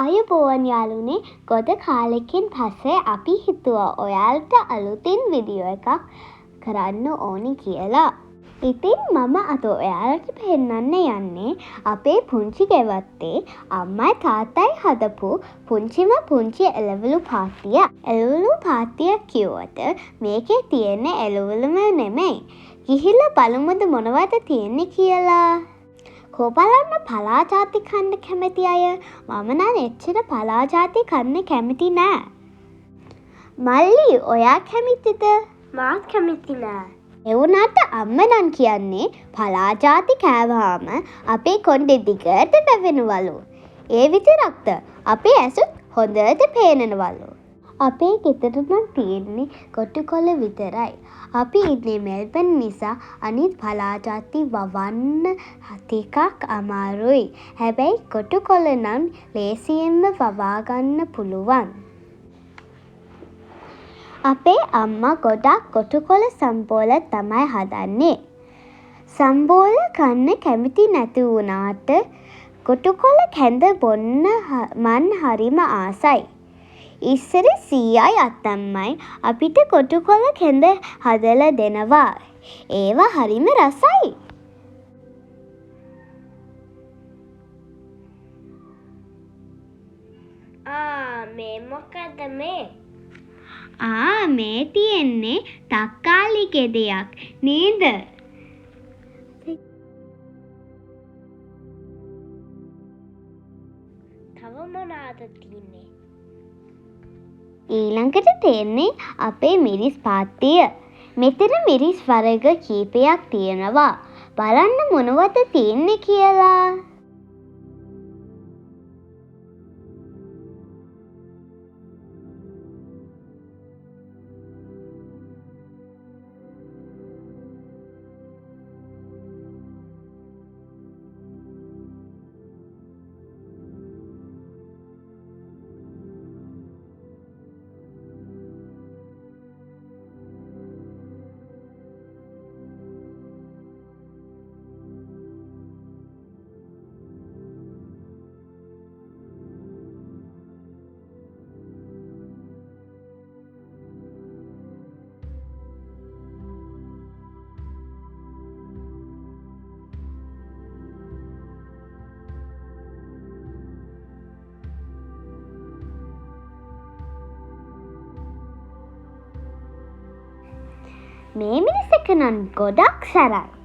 අයුබෝවන් යාළුවනේ ගොඩ කාලෙකින් පස්සේ අපි හිතුවා ඔයාලට අලුතින් වීඩියෝ එකක් කරන්න ඕනි කියලා. ඉතින් මම අද ඔයාලට පෙන්නන්න යන්නේ අපේ පුංචි ගෙවත්තේ අම්මයි තාත්තයි හදපු පුංචිම පුංචි එළවලු පාත්තිය. එළවලු පාත්තිය කිව්වට මේකේ තියෙන්නේ එළවලුම නෙමෙයි. ගිහිල්ලා බලමුද මොනවද තියෙන්නේ කියලා. කොබලන්න පලා ජාති කන්න කැමති අය මම නම් එච්චර පලා ජාති කන්න කැමති නෑ. මල්ලි ඔයා කැමතිද? මාත් කැමති නෑ. ඒ වුණාට අම්මා නම් කියන්නේ පලා ජාති කෑවහම අපේ කොණ්ඩේ දිගට වැවෙනවලු. ඒ විතරක්ද අපේ ඇසුත් හොඳට පේනවලු. අපේ ගෙදර නම් තියෙන්නේ කොටු කොළ විතරයි. අපි ඉන්නේ මෙල්බන් නිසා අනිත් පලා ජාති වවන්න ටිකක් අමාරුයි. හැබැයි කොටු කොළ නම් ලේසියෙන්ම වවා ගන්න පුළුවන්. අපේ අම්මා ගොඩක් කොටු කොළ සම්බෝල තමයි හදන්නේ. සම්බෝල කන්න කැමති නැති වුණාට කොටු කොළ කැඳ බොන්න මන් හරිම ආසයි. ඉස්සර සීයයි අත්තම්මයි අපිට කොටු කොළ කැඳ හදලා දෙනවා. ඒවා හරිම රසයි. මේ මොකද මේ? මේ තියෙන්නේ තක්කාලි ගෙඩියක් නේද? තව මොනවාද තියෙන්නේ? ඊළඟට තියෙන්නේ අපේ මිරිස් පාත්තිය. මෙතන මිරිස් වර්ග කීපයක් තියෙනවා. බලන්න මොනවද තියෙන්නේ කියලා. මේ මිරිස් එක නම් ගොඩක් සැරයි.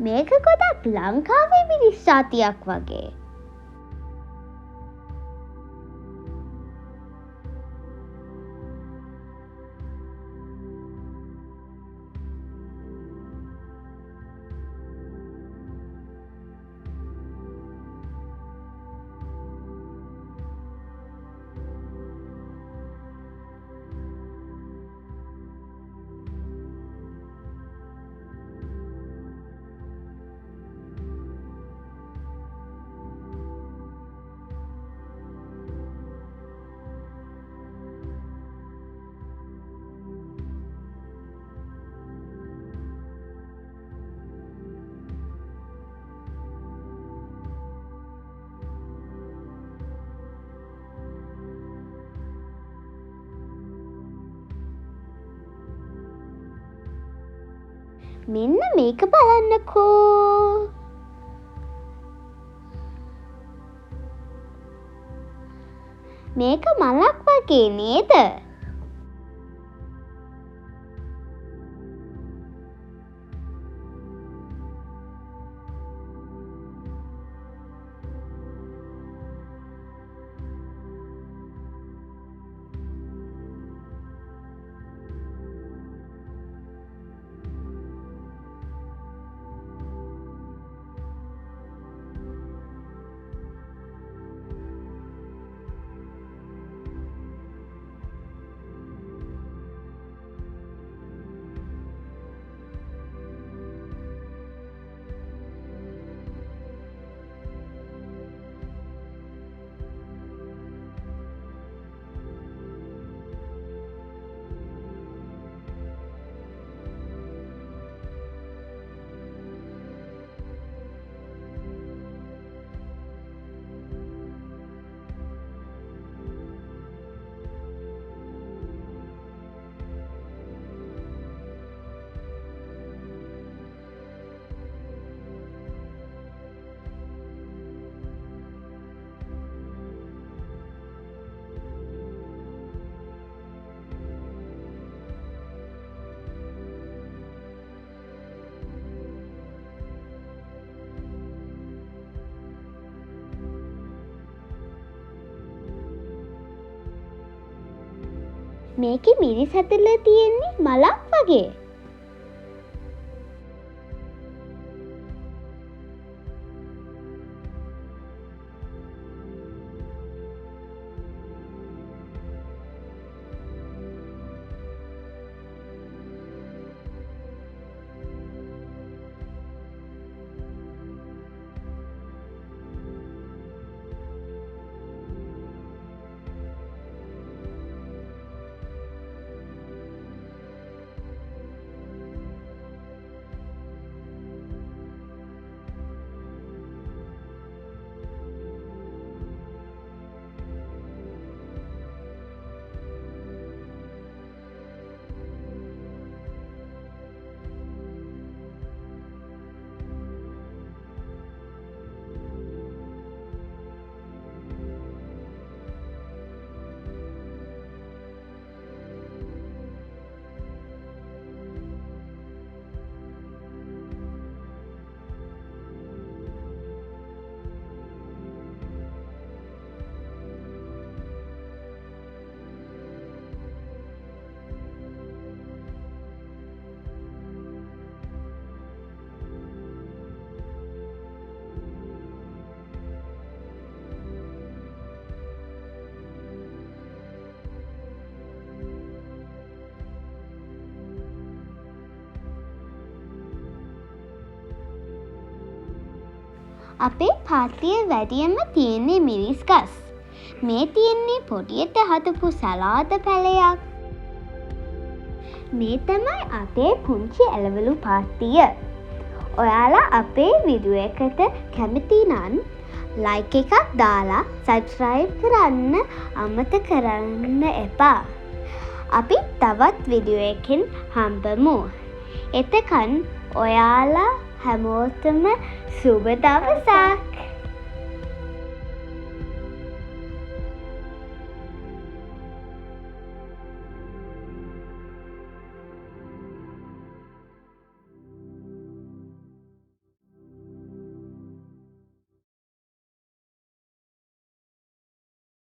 මේක ගොඩක් ලංකාවේ මිරිස් ජාතියක් වගේ. මෙන්න මේක බලන්නකෝ. මේක මලක් වගේ නේද? මේකේ මිරිස් ඇතුලේ තියෙන්නේ මලක් වගේ. අපේ පාත්තියේ වැඩියෙන්ම තියෙන්නේ මිරිස් ගස්. මේ තියෙන්නේ පොඩියට හදපු සලාද පැලයක්. මේ තමයි අපේ පුංචි එළවලු පාත්තිය. ඔයාලා අපේ වීඩියෝ එකට කැමති නම් ලයික් එකක් දාලා සබ්ස්ක්‍රයිබ් කරන්න අමතක කරන්න එපා. අපි තවත් වීඩියෝ එකකින් හම්බමු. එතකන් ඔයාලා හැමෝටම සුබ දවසක්.